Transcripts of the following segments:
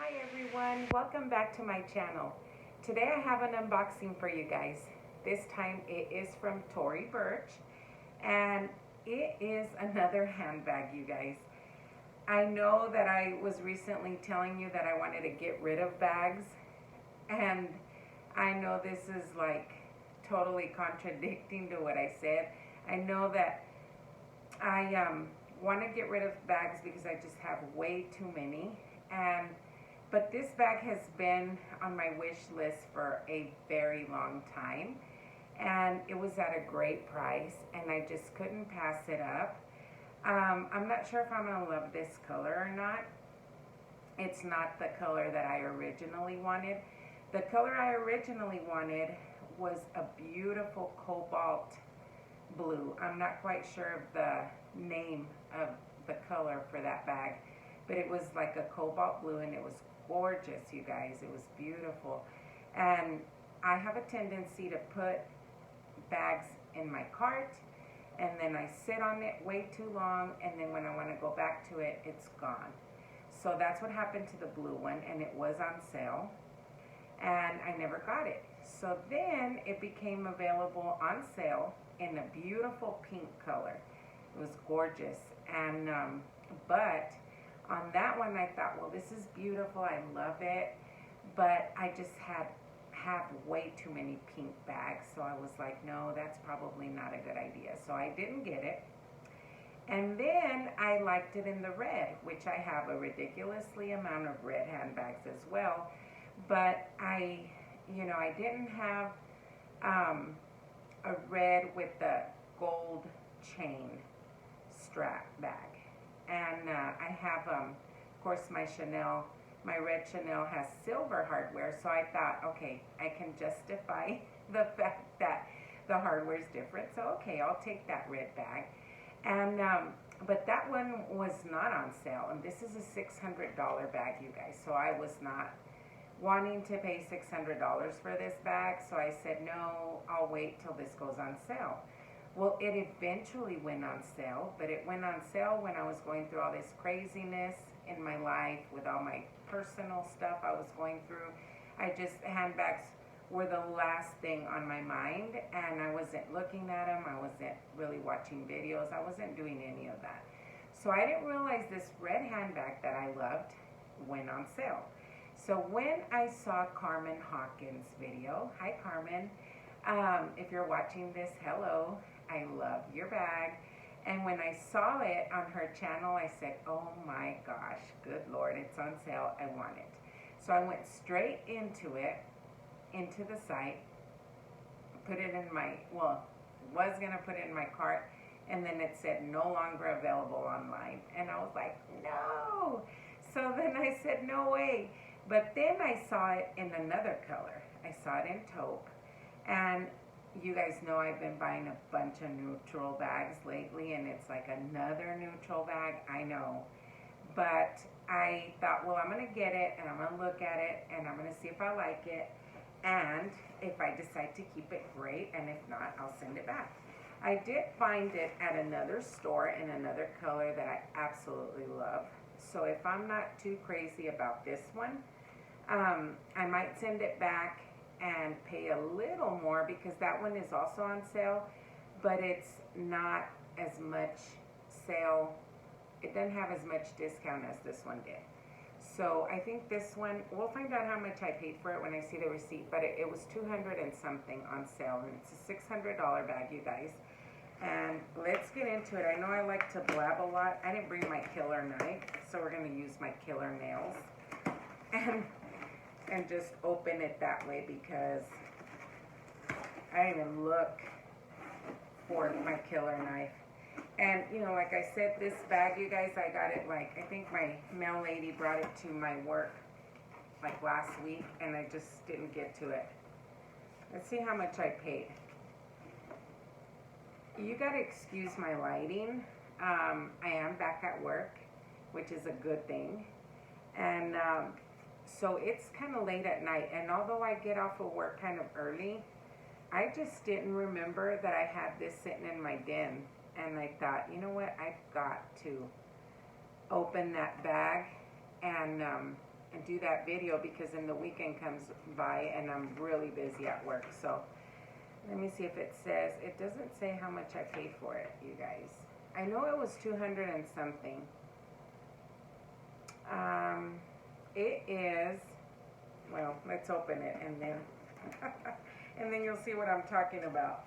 Hi everyone, welcome back to my channel. Today I have an unboxing for you guys. This time it is from Tory Burch and it is another handbag, you guys. I know that I was recently telling you that I wanted to get rid of bags, and I know this is like totally contradicting to what I said. I know that I want to get rid of bags because I just have way too many, but this bag has been on my wish list for a very long time, and it was at a great price and I just couldn't pass it up. I'm not sure if I'm going to love this color or not. It's not the color that I originally wanted. The color I originally wanted was a beautiful cobalt blue. I'm not quite sure of the name of the color for that bag, but it was like a cobalt blue and it was gorgeous, you guys. It was beautiful. And I have a tendency to put bags in my cart and then I sit on it way too long, and then when I want to go back to it, it's gone. So that's what happened to the blue one, and it was on sale and I never got it. So then it became available on sale in a beautiful pink color. It was gorgeous. And but on that one I thought, well, this is beautiful, I love it, but I just have way too many pink bags. So I was like, no, that's probably not a good idea. So I didn't get it. And then I liked it in the red, which I have a ridiculously amount of red handbags as well. But I didn't have a red with the gold chain strap bag. And I have, of course, my red Chanel has silver hardware, so I thought, okay, I can justify the fact that the hardware is different, so okay, I'll take that red bag. And but that one was not on sale, and this is a $600 bag, you guys, so I was not wanting to pay $600 for this bag, so I said, no, I'll wait till this goes on sale. Well, it eventually went on sale, but it went on sale when I was going through all this craziness in my life with all my personal stuff I was going through. Handbags were the last thing on my mind, and I wasn't looking at them. I wasn't really watching videos. I wasn't doing any of that. So I didn't realize this red handbag that I loved went on sale. So when I saw Carmen Hawkins' video, hi Carmen, if you're watching this, hello, I love your bag. And when I saw it on her channel, I said, oh my gosh, good Lord, it's on sale, I want it. So I went straight into the site, put it in was gonna put it in my cart, and then it said no longer available online. And I was like, no. So then I said, no way. But then I saw it in another color. I saw it in taupe. And you guys know I've been buying a bunch of neutral bags lately, and it's like another neutral bag, I know. But I thought, well, I'm going to get it, and I'm going to look at it, and I'm going to see if I like it. And if I decide to keep it, great, and if not, I'll send it back. I did find it at another store in another color that I absolutely love. So if I'm not too crazy about this one, I might send it back and pay a little more because that one is also on sale, but it's not as much sale. It doesn't have as much discount as this one did. So I think this one, we'll find out how much I paid for it when I see the receipt, but it was 200 and something on sale, and it's a $600 bag, you guys. And let's get into it. I know I like to blab a lot. I didn't bring my killer knife, so we're going to use my killer nails and just open it that way because I didn't even look for my killer knife. And like I said, this bag, you guys, I got it I think my mail lady brought it to my work like last week, and I just didn't get to it. Let's see how much I paid. You gotta excuse my lighting. I am back at work, which is a good thing. And so it's kind of late at night, and although I get off of work kind of early, I just didn't remember that I had this sitting in my den. And I thought, you know what, I've got to open that bag and do that video because then the weekend comes by and I'm really busy at work. So let me see if it says, it doesn't say how much I paid for it, you guys. I know it was 200 and something. It is, well, let's open it and then and then you'll see what I'm talking about.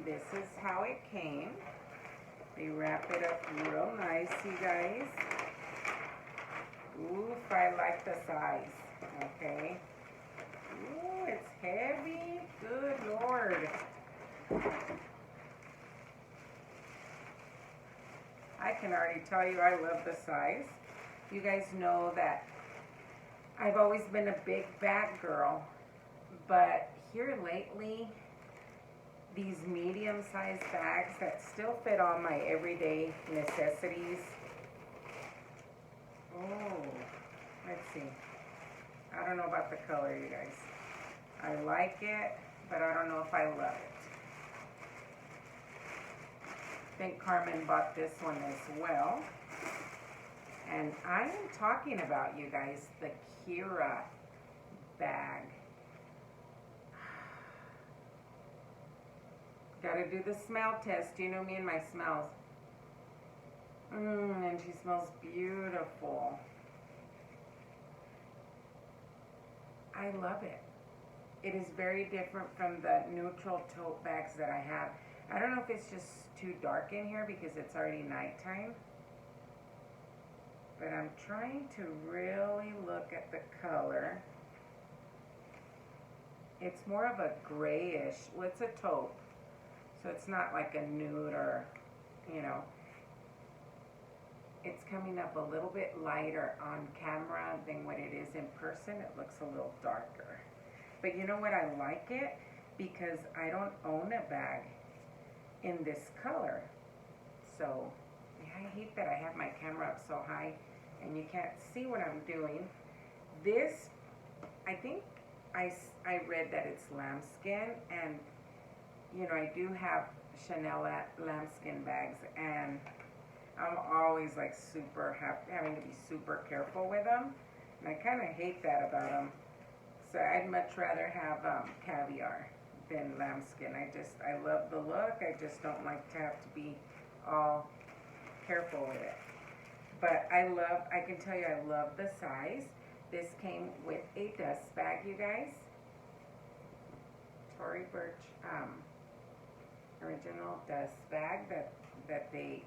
This is how it came. They wrap it up real nice, you guys. Oof, I like the size. Okay. Ooh, it's heavy. Good Lord. I can already tell you I love the size. You guys know that I've always been a big bag girl, but here lately, these medium-sized bags that still fit all my everyday necessities. Oh, let's see. I don't know about the color, you guys. I like it, but I don't know if I love it. I think Carmen bought this one as well. And I am talking about, you guys, the Kira bag. Gotta do the smell test. You know me and my smells. And she smells beautiful. I love it. It is very different from the neutral tote bags that I have. I don't know if it's just too dark in here because it's already nighttime. But I'm trying to really look at the color. It's more of a grayish. Well, it's a taupe. So it's not like a nude or, you know. It's coming up a little bit lighter on camera than what it is in person. It looks a little darker. But you know what? I like it because I don't own a bag in this color. So yeah, I hate that I have my camera up so high and you can't see what I'm doing. This, I think I read that it's lambskin, and you know, I do have Chanel lambskin bags, and I'm always like having to be super careful with them, and I kind of hate that about them. So I'd much rather have caviar than lambskin. I love the look. I just don't like to have to be all careful with it. But I can tell you I love the size. This came with a dust bag, you guys. Tory Burch original dust bag that they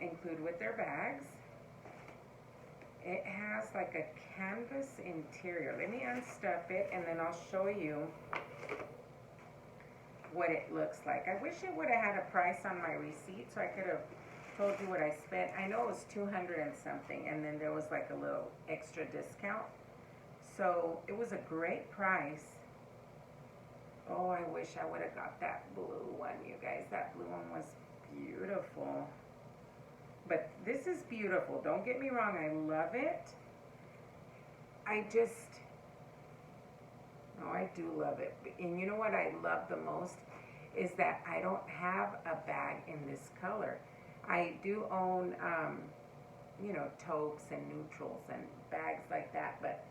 include with their bags. It has like a canvas interior. Let me unstuff it and then I'll show you what it looks like. I wish it would have had a price on my receipt so I could have told you what I spent. I know it was 200 and something, and then there was like a little extra discount. So it was a great price. Oh, I wish I would have got that blue one, you guys. That blue one was beautiful. But this is beautiful. Don't get me wrong. I love it. I do love it. And you know what I love the most is that I don't have a bag in this color. I do own, you know, taupes and neutrals and bags like that, but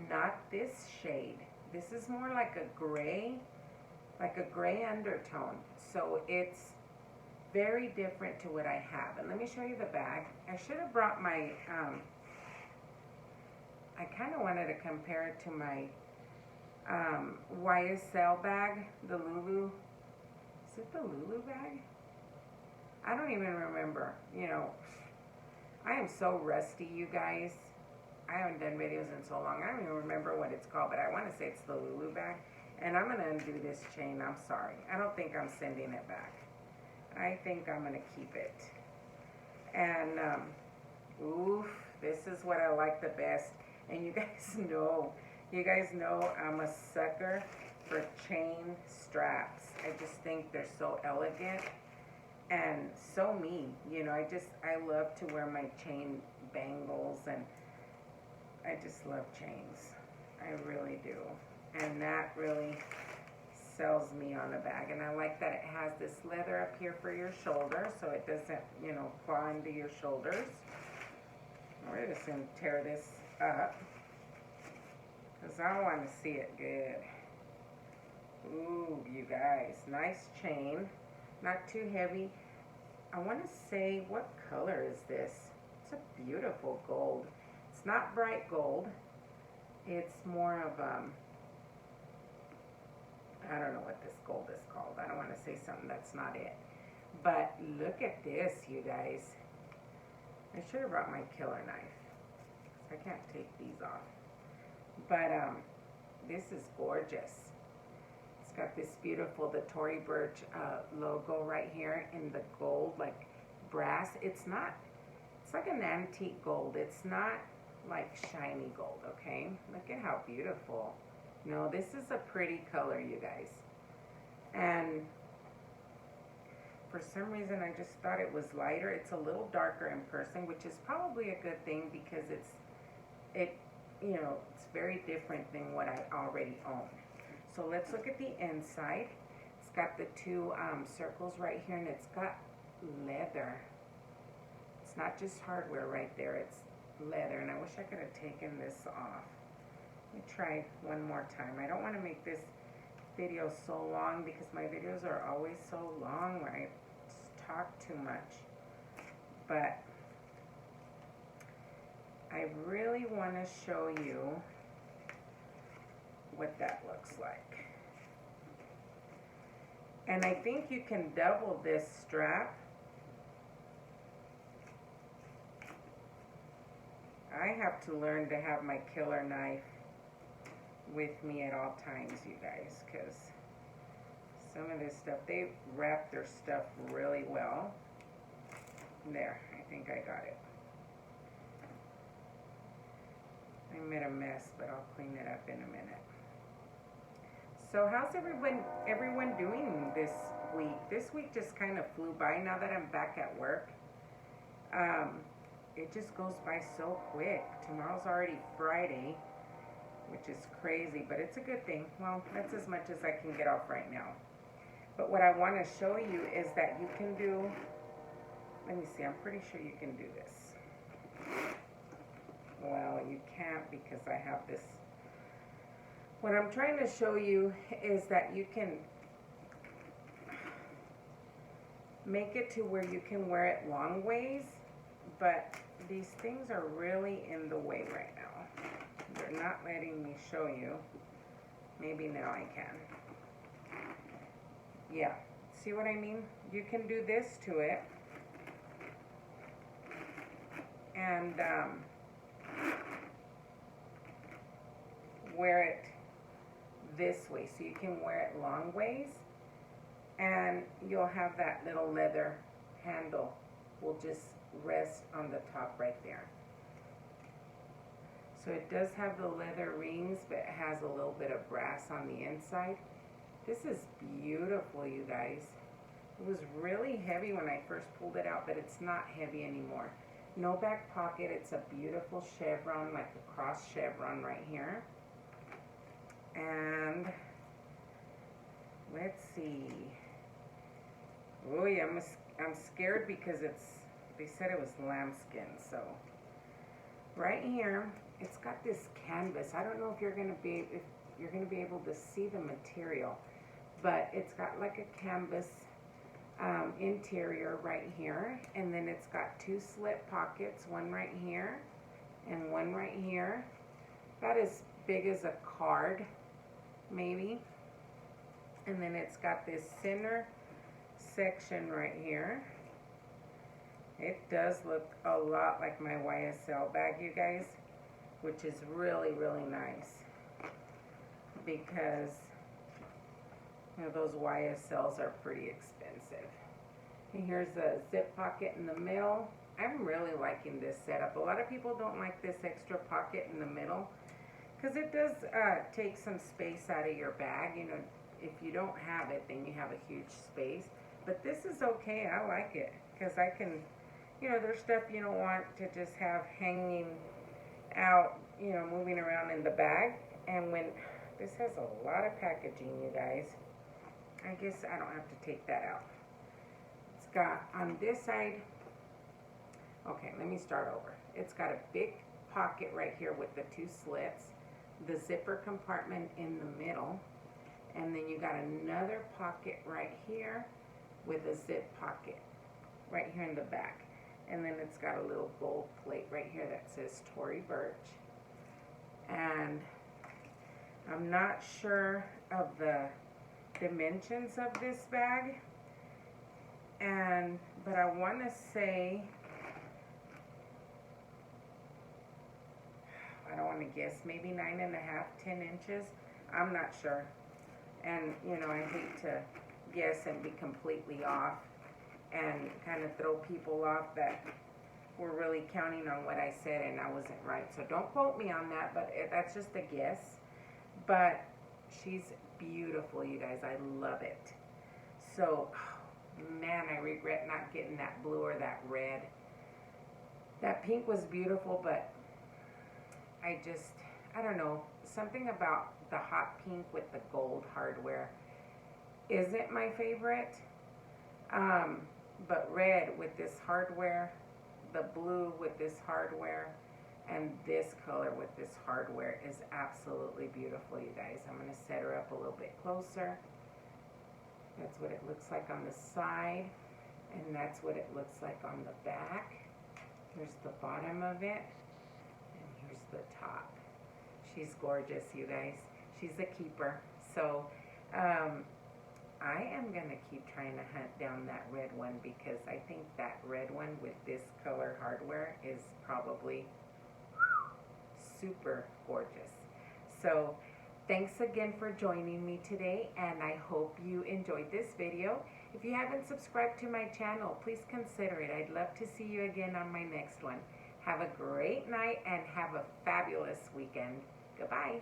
not this shade. This is more like a gray undertone. So it's very different to what I have. And let me show you the bag. I should have brought my, I kind of wanted to compare it to my YSL bag, the Lulu. Is it the Lulu bag? I don't even remember. You know, I am so rusty, you guys. I haven't done videos in so long. I don't even remember what it's called, but I want to say it's the Lulu bag. And I'm going to undo this chain. I'm sorry. I don't think I'm sending it back. I think I'm going to keep it. And, oof, this is what I like the best. And you guys know I'm a sucker for chain straps. I just think they're so elegant and so me. You know, I love to wear my chain bangles, and I just love chains. I really do. And that really sells me on a bag. And I like that it has this leather up here for your shoulder so it doesn't, you know, claw into your shoulders. We're just going to tear this up because I want to see it good. Ooh, you guys, nice chain, not too heavy. I want to say, what color is this? It's a beautiful gold. It's not bright gold. It's more of, I don't know what this gold is called. I don't want to say something that's not it. But look at this, you guys. I should have brought my killer knife. I can't take these off. But this is gorgeous. It's got this beautiful, the Tory Burch logo right here in the gold, like brass. It's not, it's like an antique gold. It's not like shiny gold, okay? Look at how beautiful. No, this is a pretty color, you guys. And for some reason, I just thought it was lighter. It's a little darker in person, which is probably a good thing because you know, it's very different than what I already own. So let's look at the inside. It's got the two circles right here, and it's got leather. It's not just hardware right there, it's leather. And I wish I could have taken this off. Let me try one more time. I don't want to make this video so long because my videos are always so long where I just talk too much. But I really want to show you what that looks like. And I think you can double this strap. I have to learn to have my killer knife with me at all times, you guys, because some of this stuff, they wrap their stuff really well. There, I think I got it. I made a mess, but I'll clean it up in a minute. So how's everyone doing this week? This week just kind of flew by now that I'm back at work. It just goes by so quick. Tomorrow's already Friday, which is crazy, but it's a good thing. Well, that's as much as I can get off right now. But what I want to show you is that you can do, let me see, I'm pretty sure you can do this. Well, you can't because I have this. What I'm trying to show you is that you can make it to where you can wear it long ways, but these things are really in the way right now. They're not letting me show you. Maybe now I can. Yeah, see what I mean? You can do this to it, and wear it this way, so you can wear it long ways, and you'll have that little leather handle will just rest on the top right there. So it does have the leather rings, but it has a little bit of brass on the inside. This is beautiful, you guys. It was really heavy when I first pulled it out, but it's not heavy anymore. No back pocket. It's a beautiful chevron, like a cross chevron right here. And let's see. Oh yeah, I'm scared because they said it was lambskin. So right here, it's got this canvas. I don't know if you're gonna be able to see the material, but it's got like a canvas interior right here, and then it's got two slip pockets, one right here and one right here, about as big as a card maybe. And then it's got this center section right here. It does look a lot like my YSL bag, you guys, which is really, really nice because, you know, those YSLs are pretty expensive. And here's a zip pocket in the middle. I'm really liking this setup. A lot of people don't like this extra pocket in the middle because it does take some space out of your bag. You know, if you don't have it, then you have a huge space. But this is okay. I like it because I can, you know, there's stuff you don't want to just have hanging out, you know, moving around in the bag. And when this has a lot of packaging, you guys. I guess I don't have to take that out. It's got on this side, okay, let me start over. It's got a big pocket right here with the 2 slits, the zipper compartment in the middle, and then you got another pocket right here with a zip pocket right here in the back. And then it's got a little gold plate right here that says Tory Burch. And I'm not sure of the dimensions of this bag, but I want to say, I don't want to guess, maybe 9.5, 10 inches. I'm not sure. And you know, I hate to guess and be completely off and kind of throw people off that were really counting on what I said and I wasn't right. So don't quote me on that, but that's just a guess. But she's beautiful, you guys. I love it. So, oh, man, I regret not getting that blue or that red. That pink was beautiful, but I don't know, something about the hot pink with the gold hardware isn't my favorite. But red with this hardware, the blue with this hardware, and this color with this hardware is absolutely beautiful, you guys. I'm going to set her up a little bit closer. That's what it looks like on the side, and that's what it looks like on the back. Here's the bottom of it, and here's the top. She's gorgeous, you guys. She's a keeper. So, I am going to keep trying to hunt down that red one because I think that red one with this color hardware is probably super gorgeous. So thanks again for joining me today, and I hope you enjoyed this video. If you haven't subscribed to my channel, please consider it. I'd love to see you again on my next one. Have a great night and have a fabulous weekend. Goodbye.